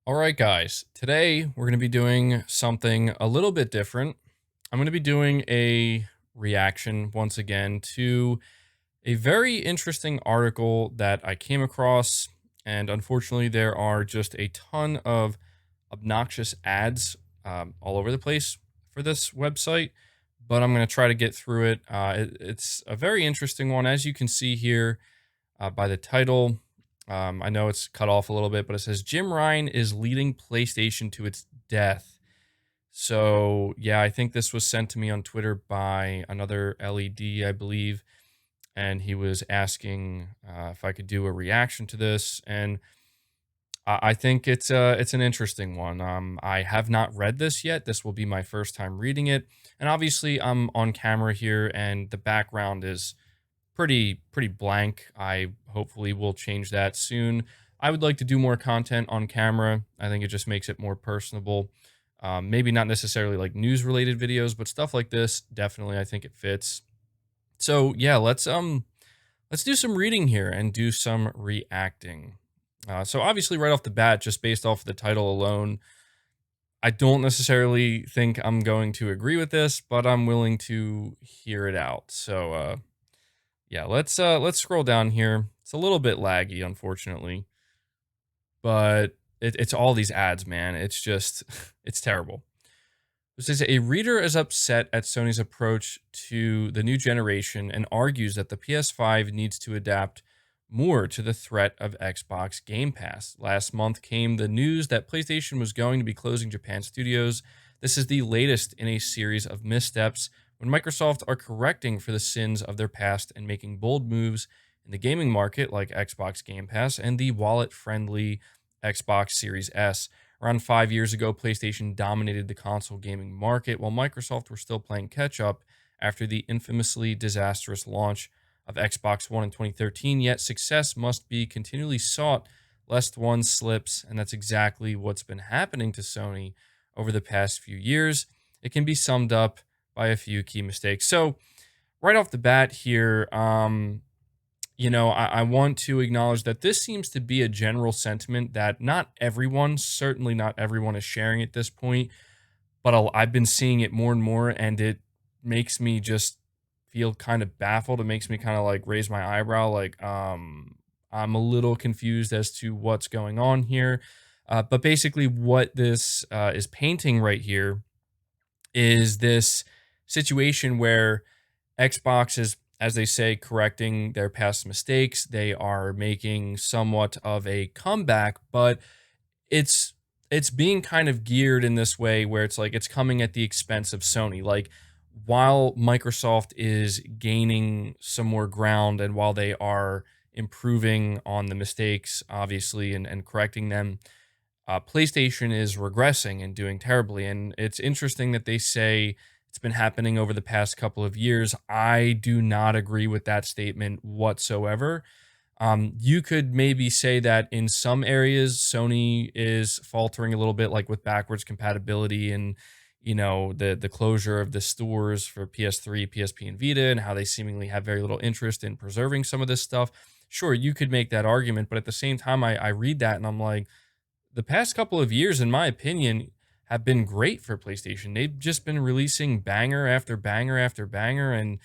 All right, guys. Today we're going to be doing something a little bit different. I'm going to be doing a reaction once again to a very interesting article that I came across. And unfortunately, there are just a ton of obnoxious ads all over the place for this website. But I'm going to try to get through it. It's a very interesting one. As you can see here, by the title. I know it's cut off a little bit, but it says Jim Ryan is leading PlayStation to its death. So, yeah, I think this was sent to me on Twitter by another LED, I believe. And he was asking if I could do a reaction to this. And I think it's an interesting one. I have not read this yet. This will be my first time reading it. And obviously, I'm on camera here, and the background is pretty blank. I hopefully will change that soon. I would like to do more content on camera. I think it just makes it more personable. Maybe not necessarily like news related videos, but stuff like this definitely I think it fits. So yeah, let's do some reading here and do some reacting. So obviously right off the bat, just based off the title alone, I don't necessarily think I'm going to agree with this, but I'm willing to hear it out. So yeah, let's scroll down here. It's a little bit laggy, unfortunately, but it's all these ads, man. It's just it's terrible. It says a reader is upset at Sony's approach to the new generation and argues that the PS5 needs to adapt more to the threat of Xbox Game Pass. Last month came the news that PlayStation was going to be closing Japan studios. This is the latest in a series of missteps when Microsoft are correcting for the sins of their past and making bold moves in the gaming market like Xbox Game Pass and the wallet-friendly Xbox Series S. Around 5 years ago, PlayStation dominated the console gaming market while Microsoft were still playing catch up after the infamously disastrous launch of Xbox One in 2013. Yet success must be continually sought lest one slips, and that's exactly what's been happening to Sony over the past few years. It can be summed up by a few key mistakes. So, right off the bat here, I want to acknowledge that this seems to be a general sentiment that not everyone, certainly not everyone, is sharing at this point. But I've been seeing it more and more, and it makes me just feel kind of baffled. It makes me kind of like raise my eyebrow. Like, I'm a little confused as to what's going on here. But basically, what this is painting right here is this situation where Xbox is, as they say, correcting their past mistakes. They are making somewhat of a comeback, but it's it's being kind of geared in this way where it's like it's coming at the expense of Sony. Like while Microsoft is gaining some more ground and while they are improving on the mistakes, obviously, and correcting them, PlayStation is regressing and doing terribly. And it's interesting that they say it's been happening over the past couple of years. I do not agree with that statement whatsoever. You could maybe say that in some areas, Sony is faltering a little bit, like with backwards compatibility and the closure of the stores for PS3, PSP, and Vita, and how they seemingly have very little interest in preserving some of this stuff. Sure, you could make that argument, but at the same time, I read that and I'm like, the past couple of years, in my opinion, have been great for PlayStation. They've just been releasing banger after banger after banger, and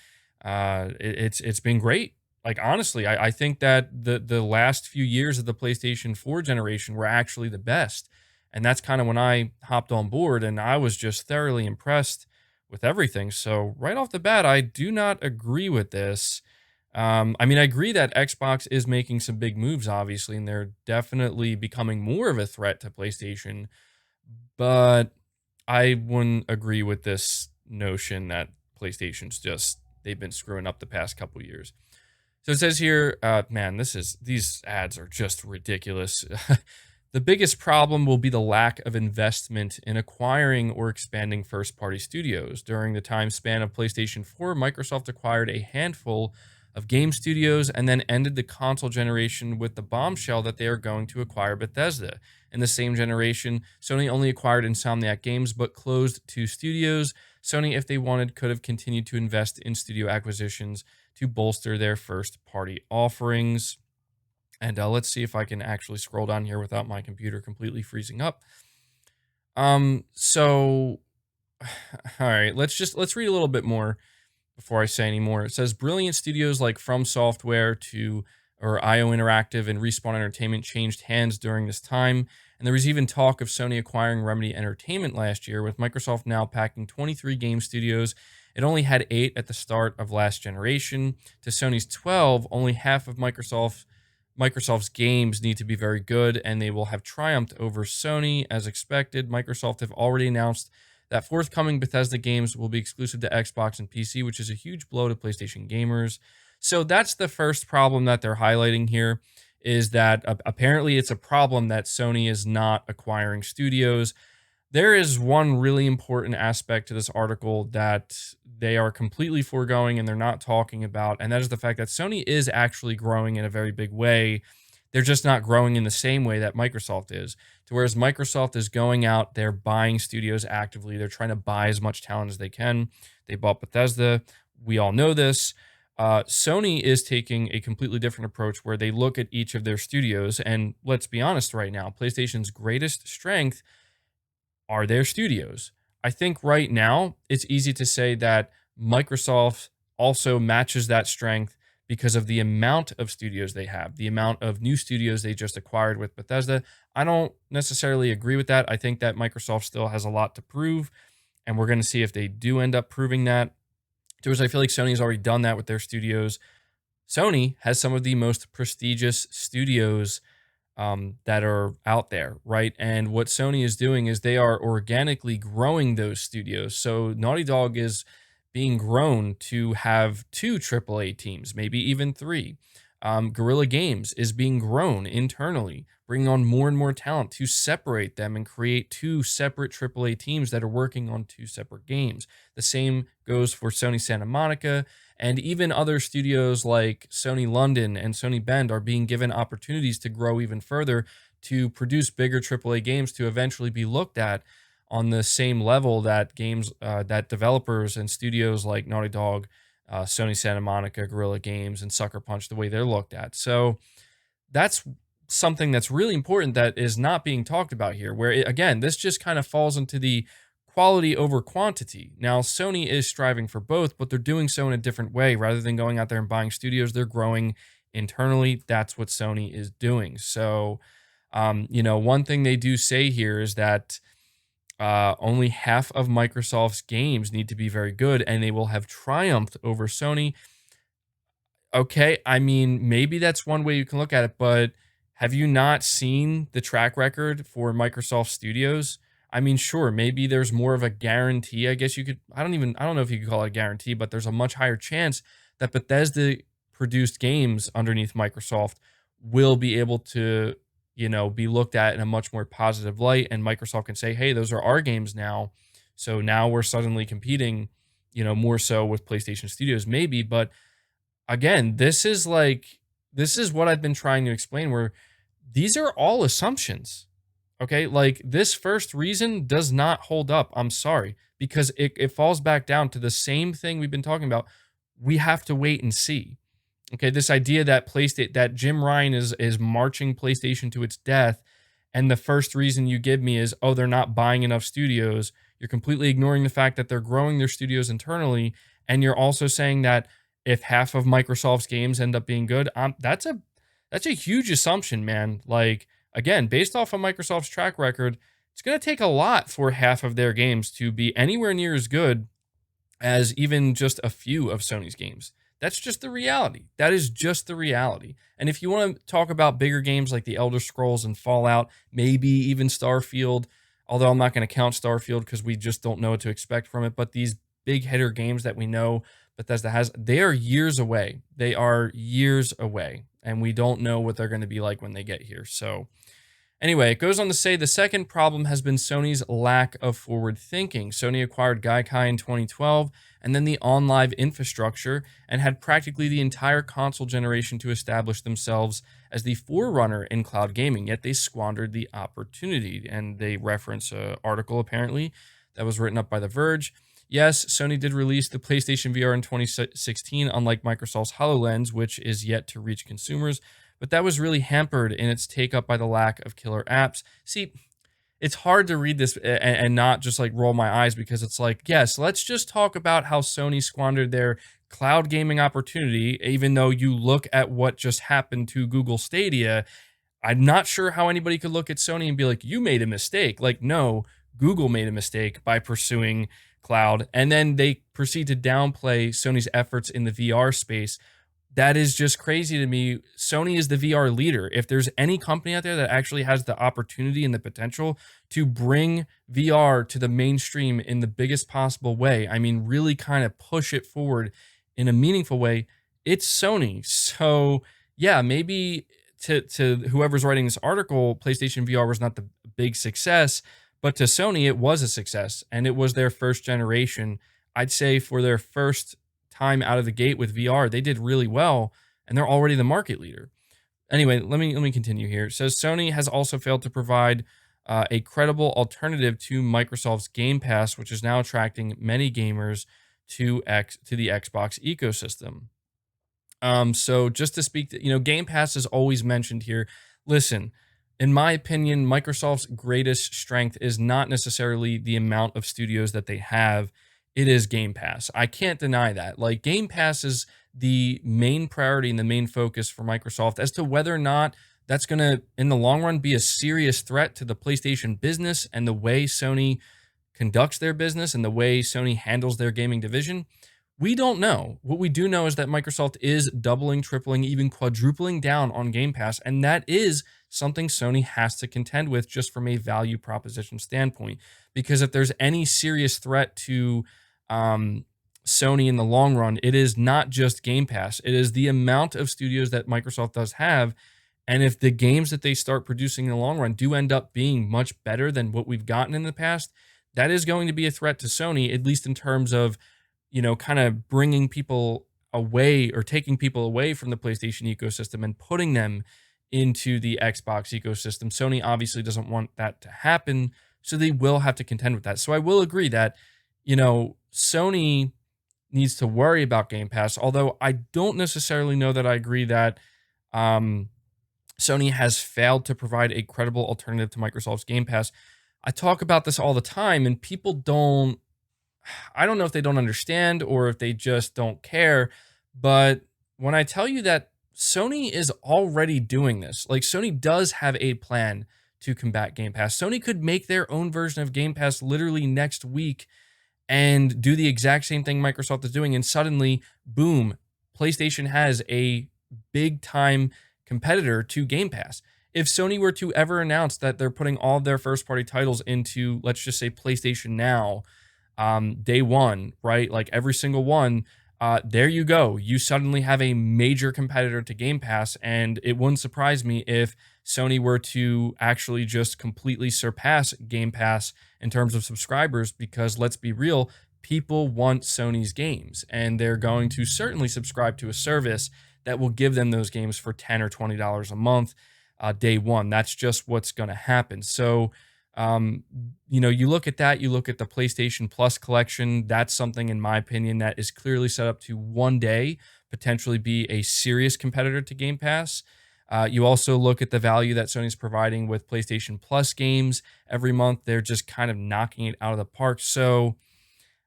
it's been great. Like honestly, I think that the last few years of the PlayStation 4 generation were actually the best, and that's kind of when I hopped on board, and I was just thoroughly impressed with everything. So right off the bat, I do not agree with this. I mean, I agree that Xbox is making some big moves, obviously, and they're definitely becoming more of a threat to PlayStation. But I wouldn't agree with this notion that PlayStation's just they've been screwing up the past couple years. So it says here, man, these ads are just ridiculous. The biggest problem will be the lack of investment in acquiring or expanding first party studios. During the time span of PlayStation 4, Microsoft acquired a handful of game studios and then ended the console generation with the bombshell that they are going to acquire Bethesda. In the same generation, Sony only acquired Insomniac Games but closed two studios. Sony, if they wanted, could have continued to invest in studio acquisitions to bolster their first party offerings. And let's see if I can actually scroll down here without my computer completely freezing up. So all right, let's read a little bit more before I say any more. It says brilliant studios like From Software to or IO Interactive and Respawn Entertainment changed hands during this time. And there was even talk of Sony acquiring Remedy Entertainment last year, with Microsoft now packing 23 game studios. It only had 8 at the start of last generation. To Sony's 12, only half of Microsoft's games need to be very good, and they will have triumphed over Sony as expected. Microsoft have already announced that forthcoming Bethesda games will be exclusive to Xbox and PC, which is a huge blow to PlayStation gamers. So that's the first problem that they're highlighting here, is that apparently it's a problem that Sony is not acquiring studios. There is one really important aspect to this article that they are completely foregoing and they're not talking about, and that is the fact that Sony is actually growing in a very big way. They're just not growing in the same way that Microsoft is. To whereas Microsoft is going out, they're buying studios actively. They're trying to buy as much talent as they can. They bought Bethesda. We all know this. Sony is taking a completely different approach where they look at each of their studios. And let's be honest right now, PlayStation's greatest strength are their studios. I think right now it's easy to say that Microsoft also matches that strength because of the amount of studios they have, the amount of new studios they just acquired with Bethesda. I don't necessarily agree with that. I think that Microsoft still has a lot to prove, and we're going to see if they do end up proving that. Because I feel like Sony has already done that with their studios. Sony has some of the most prestigious studios that are out there, right? And what Sony is doing is they are organically growing those studios. So Naughty Dog is being grown to have 2 AAA teams, maybe even 3. Guerrilla Games is being grown internally, bringing on more and more talent to separate them and create 2 separate AAA teams that are working on 2 separate games. The same goes for Sony Santa Monica, and even other studios like Sony London and Sony Bend are being given opportunities to grow even further to produce bigger AAA games to eventually be looked at on the same level that that developers and studios like Naughty Dog, Sony Santa Monica, Guerrilla Games, and Sucker Punch, the way they're looked at. So that's something that's really important that is not being talked about here, where again, this just kind of falls into the quality over quantity. Now, Sony is striving for both, but they're doing so in a different way. Rather than going out there and buying studios, they're growing internally. That's what Sony is doing. So, one thing they do say here is that only half of Microsoft's games need to be very good, and they will have triumphed over Sony. Okay, I mean, maybe that's one way you can look at it, but have you not seen the track record for Microsoft Studios? I mean, sure, maybe there's more of a guarantee. I guess you could, I don't know if you could call it a guarantee, but there's a much higher chance that Bethesda produced games underneath Microsoft will be able to, be looked at in a much more positive light. And Microsoft can say, hey, those are our games now. So now we're suddenly competing, more so with PlayStation Studios, maybe. But again, this is what I've been trying to explain, where these are all assumptions. Okay, like this first reason does not hold up. I'm sorry, because it falls back down to the same thing we've been talking about. We have to wait and see. Okay, this idea that that Jim Ryan is marching PlayStation to its death, and the first reason you give me is, oh, they're not buying enough studios. You're completely ignoring the fact that they're growing their studios internally, and you're also saying that if half of Microsoft's games end up being good, that's a huge assumption, man. Like, again, based off of Microsoft's track record, it's going to take a lot for half of their games to be anywhere near as good as even just a few of Sony's games. That's just the reality. That is just the reality. And if you want to talk about bigger games like the Elder Scrolls and Fallout, maybe even Starfield, although I'm not going to count Starfield because we just don't know what to expect from it, but these big hitter games that we know Bethesda has, they are years away. They are years away, and we don't know what they're going to be like when they get here. So anyway, it goes on to say the second problem has been Sony's lack of forward thinking. Sony acquired Gaikai in 2012 and then the OnLive infrastructure and had practically the entire console generation to establish themselves as the forerunner in cloud gaming, yet they squandered the opportunity. And they reference an article apparently that was written up by The Verge. Yes, Sony did release the PlayStation VR in 2016, unlike Microsoft's HoloLens, which is yet to reach consumers. but that was really hampered in its take up by the lack of killer apps. See, it's hard to read this and not just like roll my eyes, because it's like, yes, let's just talk about how Sony squandered their cloud gaming opportunity, even though you look at what just happened to Google Stadia. I'm not sure how anybody could look at Sony and be like, you made a mistake. Like, no, Google made a mistake by pursuing cloud. And then they proceed to downplay Sony's efforts in the VR space. That is just crazy to me. Sony is the VR leader. If there's any company out there that actually has the opportunity and the potential to bring VR to the mainstream in the biggest possible way, I mean, really kind of push it forward in a meaningful way, it's Sony. So, yeah, maybe to whoever's writing this article, PlayStation VR was not the big success, but to Sony, it was a success, and it was their first generation. I'd say for their first time out of the gate with VR, they did really well, and they're already the market leader. Anyway, let me continue here. It says Sony has also failed to provide a credible alternative to Microsoft's Game Pass, which is now attracting many gamers to the Xbox ecosystem. So just to speak to, Game Pass is always mentioned here. Listen, in my opinion, Microsoft's greatest strength is not necessarily the amount of studios that they have. It is Game Pass. I can't deny that. Like, Game Pass is the main priority and the main focus for Microsoft. As to whether or not that's going to, in the long run, be a serious threat to the PlayStation business and the way Sony conducts their business and the way Sony handles their gaming division, we don't know. What we do know is that Microsoft is doubling, tripling, even quadrupling down on Game Pass, and that is something Sony has to contend with just from a value proposition standpoint. Because if there's any serious threat to Sony in the long run, it is not just Game Pass. It is the amount of studios that Microsoft does have. And if the games that they start producing in the long run do end up being much better than what we've gotten in the past, that is going to be a threat to Sony, at least in terms of, kind of bringing people away or taking people away from the PlayStation ecosystem and putting them into the Xbox ecosystem. Sony obviously doesn't want that to happen, so they will have to contend with that. So I will agree that, Sony needs to worry about Game Pass, although I don't necessarily know that I agree that Sony has failed to provide a credible alternative to Microsoft's Game Pass. I talk about this all the time, and people don't, I don't know if they don't understand or if they just don't care, but when I tell you that Sony is already doing this, like, Sony does have a plan to combat Game Pass. Sony could make their own version of Game Pass literally next week and do the exact same thing Microsoft is doing, and suddenly, boom, PlayStation has a big time competitor to Game Pass. If Sony were to ever announce that they're putting all of their first party titles into, let's just say, PlayStation Now, day one, right? Like, every single one, there you go. You suddenly have a major competitor to Game Pass, and it wouldn't surprise me if Sony were to actually just completely surpass Game Pass in terms of subscribers, because let's be real, people want Sony's games, and they're going to certainly subscribe to a service that will give them those games for $10 or $20 a month, day one. That's just what's going to happen. So, you look at that, you look at the PlayStation Plus collection. That's something, in my opinion, that is clearly set up to one day potentially be a serious competitor to Game Pass. You also look at the value that Sony's providing with PlayStation Plus games every month. They're just kind of knocking it out of the park. So,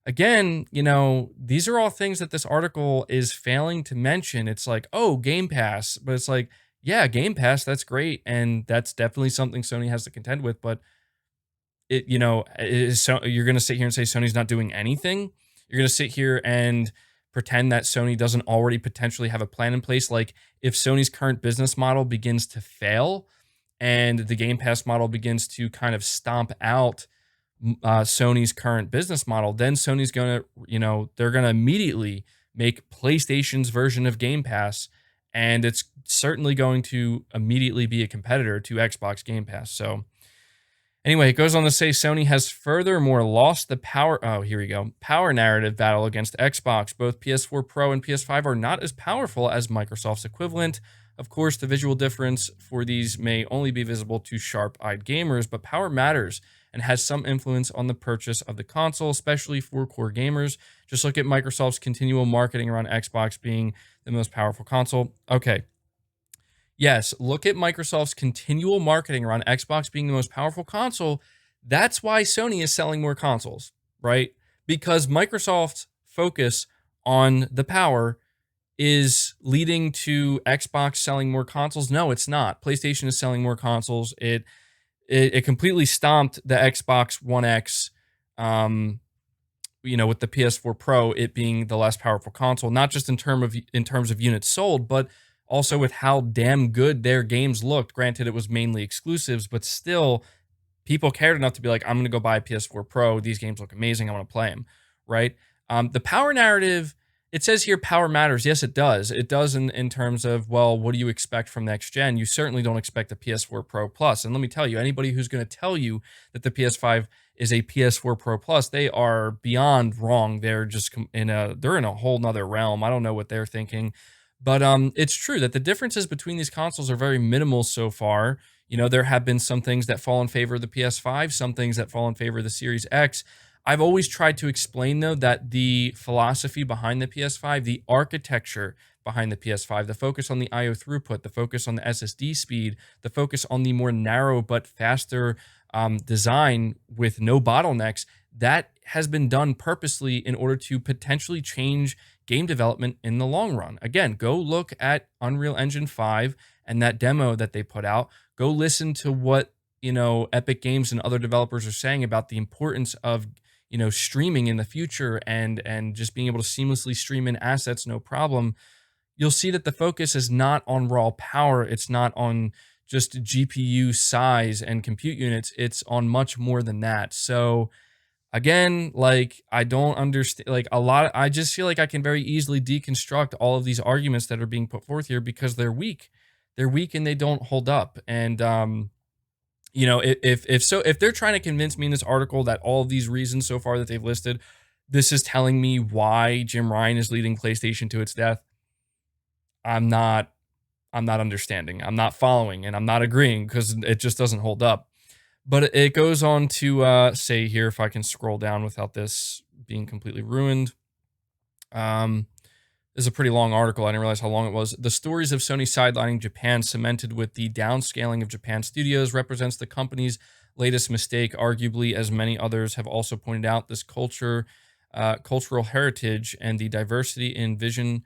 again, these are all things that this article is failing to mention. It's like, oh, Game Pass, but it's like, yeah, Game Pass, that's great, and that's definitely something Sony has to contend with, but so you're going to sit here and say Sony's not doing anything? You're going to sit here and pretend that Sony doesn't already potentially have a plan in place? Like, if Sony's current business model begins to fail and the Game Pass model begins to kind of stomp out Sony's current business model, then Sony's going to, they're going to immediately make PlayStation's version of Game Pass, and it's certainly going to immediately be a competitor to Xbox Game Pass. So, anyway, it goes on to say Sony has furthermore lost the power narrative battle against Xbox. Both PS4 Pro and PS5 are not as powerful as Microsoft's equivalent. Of course, the visual difference for these may only be visible to sharp-eyed gamers, but power matters and has some influence on the purchase of the console, especially for core gamers. Just look at Microsoft's continual marketing around Xbox being the most powerful console. Okay. Yes, look at Microsoft's continual marketing around Xbox being the most powerful console. That's why Sony is selling more consoles, right? Because Microsoft's focus on the power is leading to Xbox selling more consoles. No, it's not. PlayStation is selling more consoles. It completely stomped the Xbox One X. Um, with the PS4 Pro, it being the less powerful console, not just in terms of units sold, but also with how damn good their games looked. Granted, it was mainly exclusives, but still, people cared enough to be like, I'm going to go buy a PS4 Pro. These games look amazing. I want to play them, right? The power narrative, it says here power matters. Yes, it does. It does in terms of, well, what do you expect from next gen? You certainly don't expect a PS4 Pro Plus. And let me tell you, anybody who's going to tell you that the PS5 is a PS4 Pro Plus, they are beyond wrong. They're just they're in a whole nother realm. I don't know what they're thinking. But it's true that the differences between these consoles are very minimal so far. There have been some things that fall in favor of the PS5, some things that fall in favor of the Series X. I've always tried to explain, though, that the philosophy behind the PS5, the architecture behind the PS5, the focus on the IO throughput, the focus on the SSD speed, the focus on the more narrow but faster design with no bottlenecks, that has been done purposely in order to potentially change game development in the long run. Again, go look at Unreal Engine 5 and that demo that they put out. Go listen to what, Epic Games and other developers are saying about the importance of, streaming in the future and just being able to seamlessly stream in assets no problem. You'll see that the focus is not on raw power, it's not on just GPU size and compute units, it's on much more than that. So again, like, I don't understand, like, I just feel like I can very easily deconstruct all of these arguments that are being put forth here because they're weak. They're weak and they don't hold up. And if they're trying to convince me in this article that all of these reasons so far that they've listed, this is telling me why Jim Ryan is leading PlayStation to its death, I'm not I'm not understanding. I'm not following and I'm not agreeing because it just doesn't hold up. But it goes on to say here, if I can scroll down without this being completely ruined. Um, this is a pretty long article. I didn't realize how long it was. The stories of Sony sidelining Japan, cemented with the downscaling of Japan studios, represents the company's latest mistake. Arguably, as many others have also pointed out, this cultural heritage, and the diversity in vision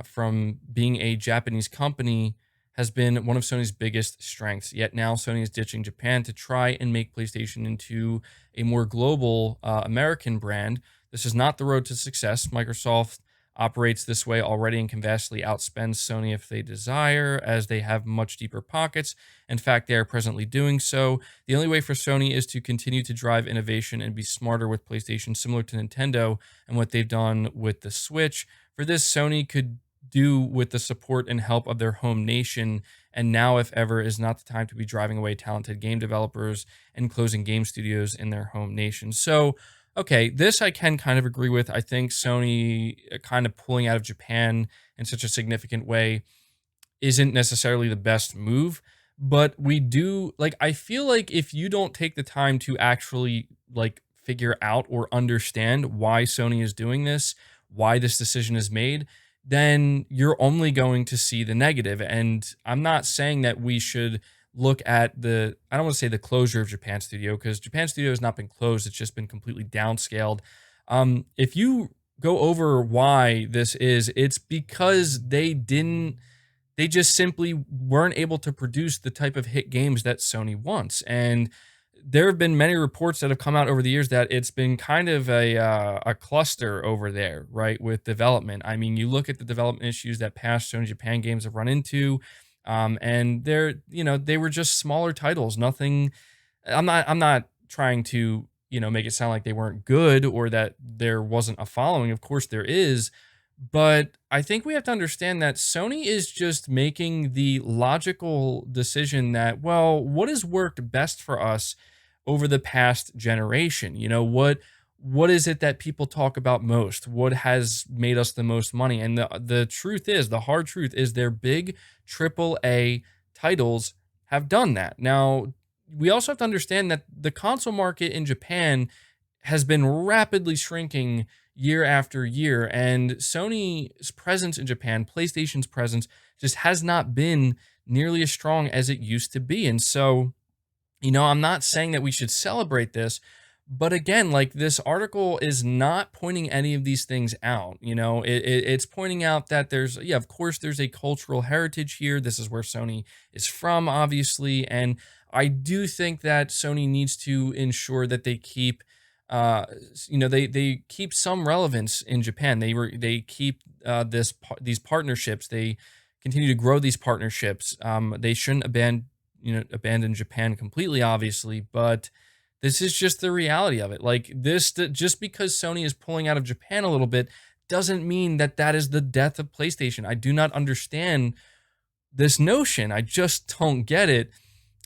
from being a Japanese company has been one of Sony's biggest strengths. Yet now Sony is ditching Japan to try and make PlayStation into a more global American brand. This is not the road to success. Microsoft operates this way already and can vastly outspend Sony if they desire, as they have much deeper pockets. In fact, they are presently doing so. The only way for Sony is to continue to drive innovation and be smarter with PlayStation, similar to Nintendo and what they've done with the Switch. For this, Sony could do with the support and help of their home nation, and now, if ever, is not the time to be driving away talented game developers and closing game studios in their home nation. So, okay, this I can kind of agree with. I think Sony kind of pulling out of Japan in such a significant way isn't necessarily the best move, but we do, like, I feel like if you don't take the time to actually, like, figure out or understand why Sony is doing this, why this decision is made, then you're only going to see the negative. And I'm not saying that we should look at I don't want to say the closure of Japan Studio, because Japan Studio has not been closed, it's just been completely downscaled. If you go over why this is, it's because they just simply weren't able to produce the type of hit games that Sony wants. And there have been many reports that have come out over the years that it's been kind of a cluster over there, right, with development. I mean, you look at the development issues that past Sony Japan games have run into, and they were just smaller titles. Nothing. I'm not trying to make it sound like they weren't good or that there wasn't a following. Of course, there is, but I think we have to understand that Sony is just making the logical decision that, well, what has worked best for us over the past generation? What is it that people talk about most? What has made us the most money? And the truth is, the hard truth is, their big triple A titles have done that. Now, we also have to understand that the console market in Japan has been rapidly shrinking year after year, and Sony's presence in Japan, PlayStation's presence, just has not been nearly as strong as it used to be. And so, I'm not saying that we should celebrate this, but again, like, this article is not pointing any of these things out. It's pointing out that there's, yeah, of course, there's a cultural heritage here. This is where Sony is from, obviously. And I do think that Sony needs to ensure that they keep, they keep some relevance in Japan. They keep these partnerships. They continue to grow these partnerships. They shouldn't abandon Japan completely, obviously, but this is just the reality of it. Like, just because Sony is pulling out of Japan a little bit doesn't mean that that is the death of PlayStation. I do not understand this notion. I just don't get it.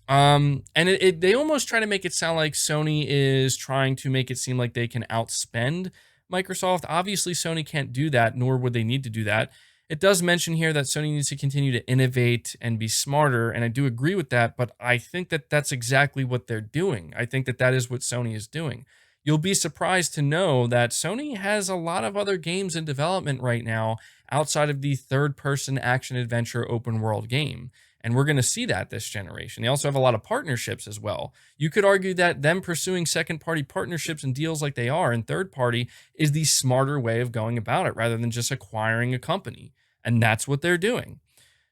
And they almost try to make it sound like Sony is trying to make it seem like they can outspend Microsoft. Obviously, Sony can't do that, nor would they need to do that. It does mention here that Sony needs to continue to innovate and be smarter, and I do agree with that, but I think that that's exactly what they're doing. I think that that is what Sony is doing. You'll be surprised to know that Sony has a lot of other games in development right now outside of the third person action adventure open world game. And we're going to see that this generation. They also have a lot of partnerships as well. You could argue that them pursuing second party partnerships and deals like they are in third party is the smarter way of going about it rather than just acquiring a company. And that's what they're doing.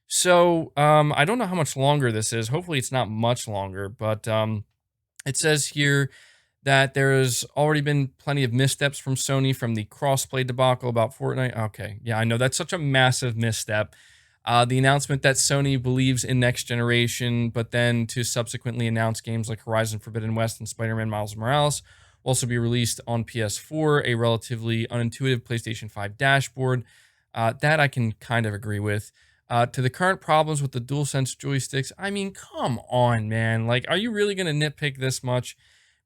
So I don't know how much longer this is. Hopefully, it's not much longer. But it says here that there has already been plenty of missteps from Sony from the crossplay debacle about Fortnite. Okay, yeah, I know that's such a massive misstep. The announcement that Sony believes in next generation, but then to subsequently announce games like Horizon Forbidden West and Spider-Man Miles Morales will also be released on PS4, a relatively unintuitive PlayStation 5 dashboard. That I can kind of agree with. To the current problems with the DualSense joysticks, I mean, come on, man. Like, are you really going to nitpick this much?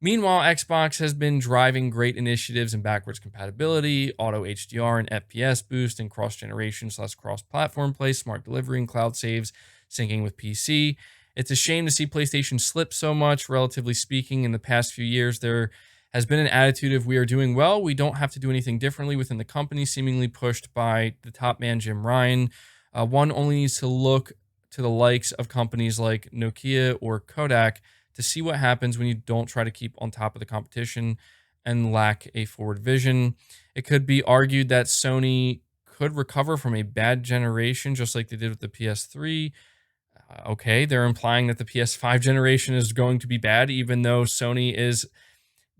Meanwhile, Xbox has been driving great initiatives in backwards compatibility, auto HDR and FPS boost, and cross-generation / cross-platform play, smart delivery and cloud saves, syncing with PC. It's a shame to see PlayStation slip so much, relatively speaking. In the past few years, there has been an attitude of we are doing well, we don't have to do anything differently within the company, seemingly pushed by the top man, Jim Ryan. One only needs to look to the likes of companies like Nokia or Kodak to see what happens when you don't try to keep on top of the competition and lack a forward vision. It could be argued that Sony could recover from a bad generation, just like they did with the PS3. Okay, they're implying that the PS5 generation is going to be bad, even though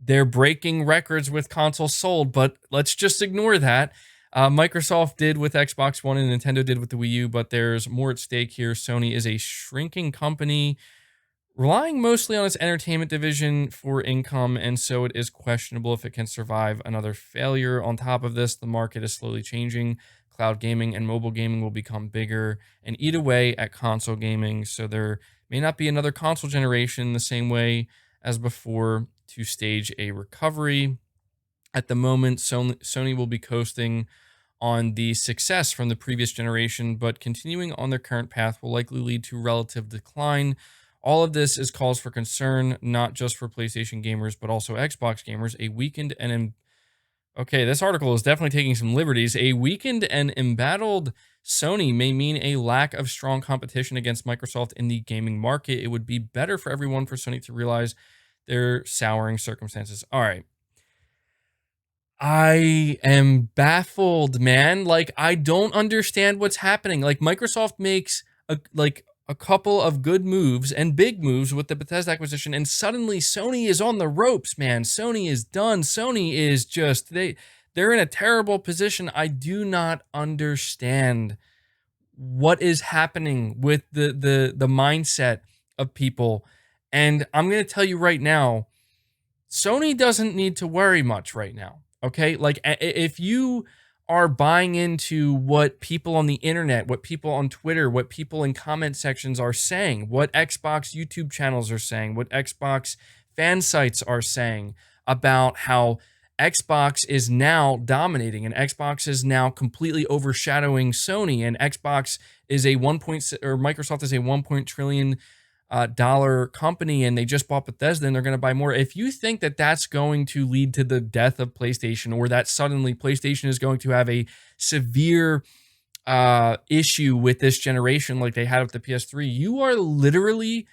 they're breaking records with consoles sold, but let's just ignore that. Microsoft did with Xbox One and Nintendo did with the Wii U, but there's more at stake here. Sony is a shrinking company relying mostly on its entertainment division for income, and so it is questionable if it can survive another failure. On top of this, the market is slowly changing. Cloud gaming and mobile gaming will become bigger and eat away at console gaming, so there may not be another console generation the same way as before to stage a recovery. At the moment, Sony will be coasting on the success from the previous generation, but continuing on their current path will likely lead to relative decline. All of this is cause for concern, not just for PlayStation gamers, but also Xbox gamers. Okay, this article is definitely taking some liberties. A weakened and embattled Sony may mean a lack of strong competition against Microsoft in the gaming market. It would be better for everyone for Sony to realize their souring circumstances. All right. I am baffled, man. Like, I don't understand what's happening. Like, Microsoft makes a couple of good moves and big moves with the Bethesda acquisition, and suddenly Sony is on the ropes, man. Sony is done. Sony is just they're in a terrible position. I do not understand what is happening with the mindset of people. And I'm going to tell you right now, Sony doesn't need to worry much right now. Okay. Like, if you are buying into what people on the internet, what people on Twitter, what people in comment sections are saying, what Xbox YouTube channels are saying, what Xbox fan sites are saying about how Xbox is now dominating and Xbox is now completely overshadowing Sony, and Xbox is a Microsoft is a 1 trillion dollar company, and they just bought Bethesda and they're going to buy more. If you think that that's going to lead to the death of PlayStation, or that suddenly PlayStation is going to have a severe issue with this generation like they had with the PS3, you are literally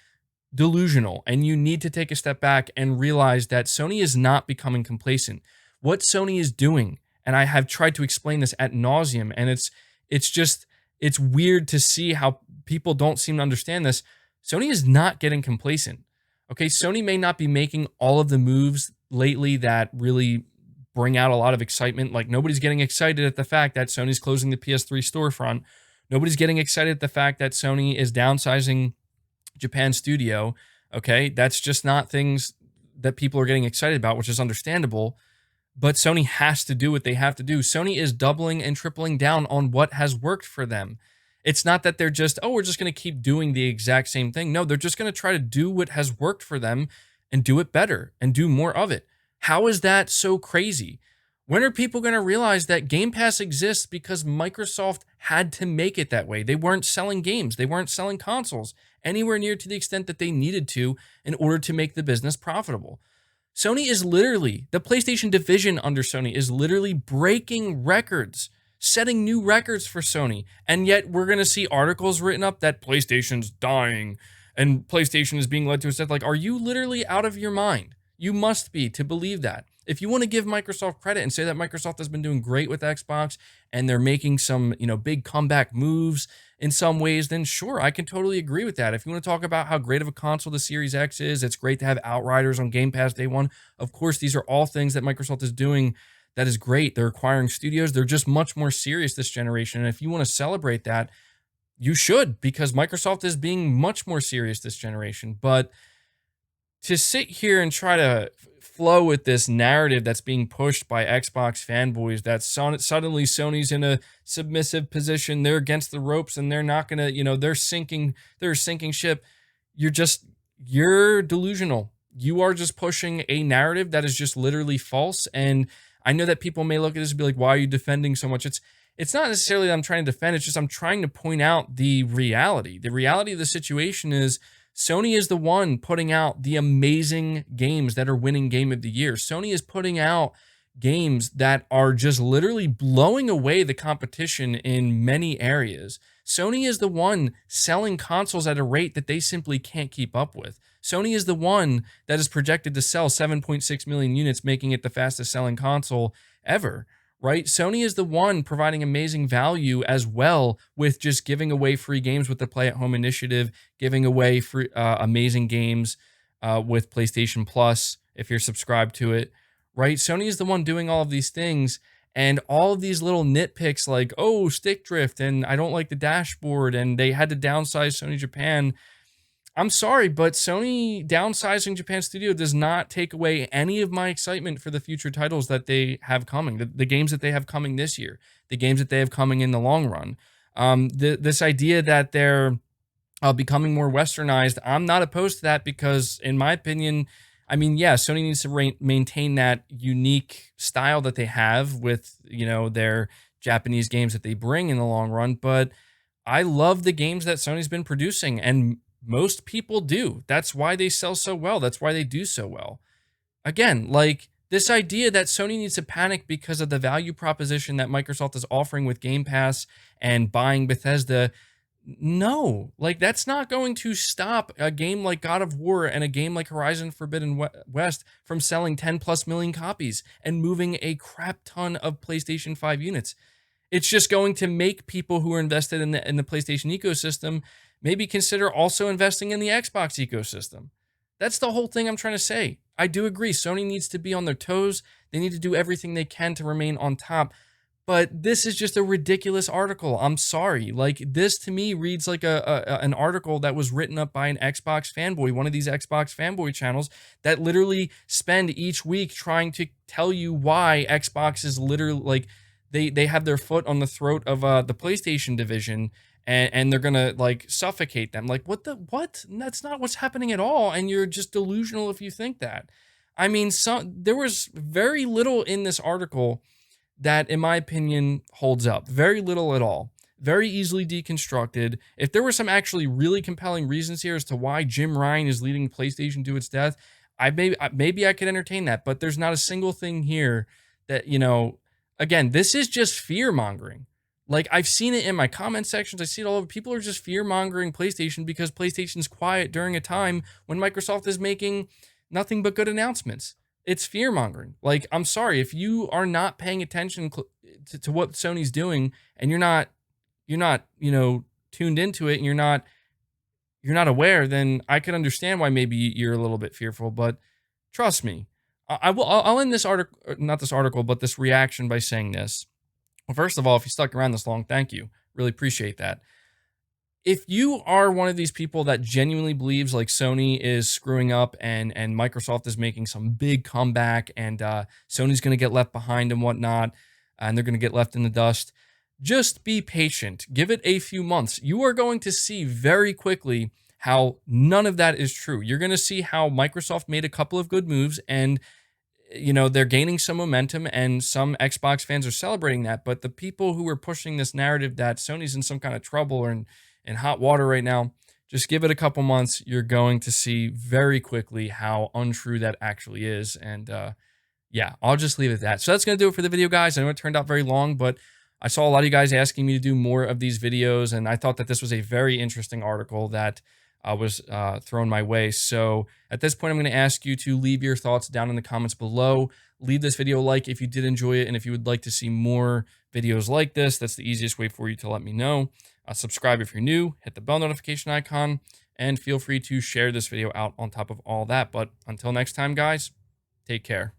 delusional, and you need to take a step back and realize that Sony is not becoming complacent. What Sony is doing, and I have tried to explain this at nauseum, and it's just it's weird to see how people don't seem to understand this. Sony is not getting complacent. Okay, Sony may not be making all of the moves lately that really bring out a lot of excitement. Like, nobody's getting excited at the fact that Sony's closing the PS3 storefront. Nobody's getting excited at the fact that Sony is downsizing Japan studio. Okay, that's just not things that people are getting excited about, which is understandable. But Sony has to do what they have to do. Sony is doubling and tripling down on what has worked for them. It's not that they're just, oh, we're just going to keep doing the exact same thing. No, they're just going to try to do what has worked for them and do it better and do more of it. How is that so crazy? When are people going to realize that Game Pass exists because Microsoft had to make it that way? They weren't selling games, they weren't selling consoles anywhere near to the extent that they needed to in order to make the business profitable. Sony is literally, the PlayStation division under Sony is literally breaking records, setting new records for Sony. And yet we're going to see articles written up that PlayStation's dying and PlayStation is being led to its death. Like, are you literally out of your mind? You must be to believe that. If you want to give Microsoft credit and say that Microsoft has been doing great with Xbox and they're making some, big comeback moves in some ways, then sure, I can totally agree with that. If you want to talk about how great of a console the Series X is, it's great to have Outriders on Game Pass day one. Of course, these are all things that Microsoft is doing that is great. They're acquiring studios. They're just much more serious this generation. And if you want to celebrate that, you should, because Microsoft is being much more serious this generation. But to sit here and try to flow with this narrative that's being pushed by Xbox fanboys that suddenly Sony's in a submissive position, they're against the ropes and they're not going to, they're a sinking ship. You're delusional. You are just pushing a narrative that is just literally false. And I know that people may look at this and be like, why are you defending so much? It's not necessarily that I'm trying to defend, it's just I'm trying to point out the reality. The reality of the situation is Sony is the one putting out the amazing games that are winning Game of the Year. Sony is putting out games that are just literally blowing away the competition in many areas. Sony is the one selling consoles at a rate that they simply can't keep up with. Sony is the one that is projected to sell 7.6 million units, making it the fastest selling console ever. Right? Sony is the one providing amazing value as well with just giving away free games with the Play at Home initiative, giving away free amazing games with PlayStation Plus if you're subscribed to it. Right? Sony is the one doing all of these things, and all of these little nitpicks like, oh, stick drift, and I don't like the dashboard, and they had to downsize Sony Japan. I'm sorry, but Sony downsizing Japan Studio does not take away any of my excitement for the future titles that they have coming, the games that they have coming this year, the games that they have coming in the long run. This idea that they're becoming more westernized, I'm not opposed to that because, in my opinion, I mean, yeah, Sony needs to maintain that unique style that they have with, their Japanese games that they bring in the long run. But I love the games that Sony's been producing, and most people do. That's why they sell so well. That's why they do so well. Again, like this idea that Sony needs to panic because of the value proposition that Microsoft is offering with Game Pass and buying Bethesda. No, like that's not going to stop a game like God of War and a game like Horizon Forbidden West from selling 10 plus million copies and moving a crap ton of PlayStation 5 units. It's just going to make people who are invested in the PlayStation ecosystem maybe consider also investing in the Xbox ecosystem. That's the whole thing I'm trying to say. I do agree. Sony needs to be on their toes. They need to do everything they can to remain on top. But this is just a ridiculous article. I'm sorry. Like, this to me reads like an article that was written up by an Xbox fanboy, one of these Xbox fanboy channels that literally spend each week trying to tell you why Xbox is literally like they have their foot on the throat of the PlayStation division, and they're gonna like suffocate them. Like, what? That's not what's happening at all. And you're just delusional if you think that. I mean, there was very little in this article that, in my opinion, holds up. Very little at all. Very easily deconstructed. If there were some actually really compelling reasons here as to why Jim Ryan is leading PlayStation to its death, maybe I could entertain that. But there's not a single thing here that, again, this is just fear mongering. Like, I've seen it in my comment sections. I see it all over. People are just fear mongering PlayStation because PlayStation's quiet during a time when Microsoft is making nothing but good announcements. It's fear mongering. Like, I'm sorry if you are not paying attention to what Sony's doing, and you're not tuned into it, and you're not aware, then I could understand why maybe you're a little bit fearful. But trust me, I'll end this article, not this article, but this reaction by saying this. Well, first of all, if you stuck around this long, thank you. Really appreciate that. If you are one of these people that genuinely believes like Sony is screwing up and Microsoft is making some big comeback and Sony's going to get left behind and whatnot, and they're going to get left in the dust, just be patient. Give it a few months. You are going to see very quickly how none of that is true. You're going to see how Microsoft made a couple of good moves, and they're gaining some momentum, and some Xbox fans are celebrating that. But the people who are pushing this narrative that Sony's in some kind of trouble or in hot water right now, just give it a couple months. You're going to see very quickly how untrue that actually is. And yeah, I'll just leave it at that. So that's going to do it for the video, guys. I know it turned out very long, but I saw a lot of you guys asking me to do more of these videos, and I thought that this was a very interesting article that was thrown my way. So at this point, I'm going to ask you to leave your thoughts down in the comments below. Leave this video a like if you did enjoy it, and if you would like to see more videos like this, that's the easiest way for you to let me know. Subscribe if you're new, hit the bell notification icon, and feel free to share this video out on top of all that. But until next time, guys, take care.